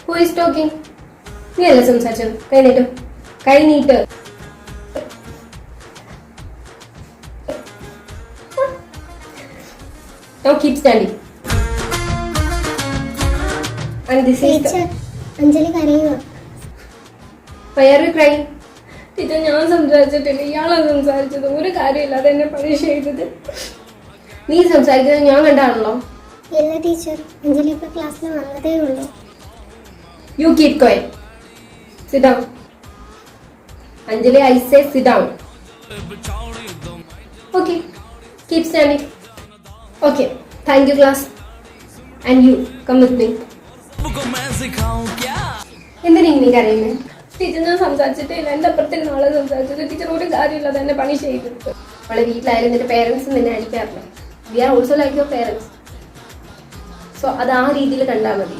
Who is talking? നീ അല്ല സംസാരിച്ചത്. കൈ നീട്ട്. കൈ നീട്ട്. Now keep standing. And this is teacher Anjali കരയുക. Why are you crying? Teacher ഞാൻ സംസാരിച്ചിട്ടില്ല, ഇയാളാണ് സംസാരിച്ചത്. ഒരു കാര്യമില്ലാതെ എന്നെ പണിഷ് ചെയ്തത്. നീ സംസാരിക്കുന്നത് ഞാൻ കണ്ടാണല്ലോ. ഇല്ല ടീച്ചർ, അഞ്ജലി ഇപ്പൊ ക്ലാസ്സിൽ വന്നതേ ഉള്ളൂ. You keep quiet. Sit down. Anjali, I say sit down. Okay. Keep standing. Okay. Thank you, class. And you, come with me. എന്തിനാ ഇങ്ങനെ കരയുന്നത്? ടീച്ചർ ഞാൻ സംസാരിച്ചിട്ടില്ല, എന്റെ അപ്പുറത്തേക്ക് നാളെ സംസാരിച്ചത്. ടീച്ചർ ഒരു കാര്യമില്ലാതെ എന്നെ പണിഷ് ചെയ്തിട്ട്. അവളെ വീട്ടിലായാലും നിന്റെ പേരൻസ് നിന്നെ അടിക്കാറില്ല. We are also like your parents. So അത് ആ രീതിയിൽ കണ്ടാൽ മതി.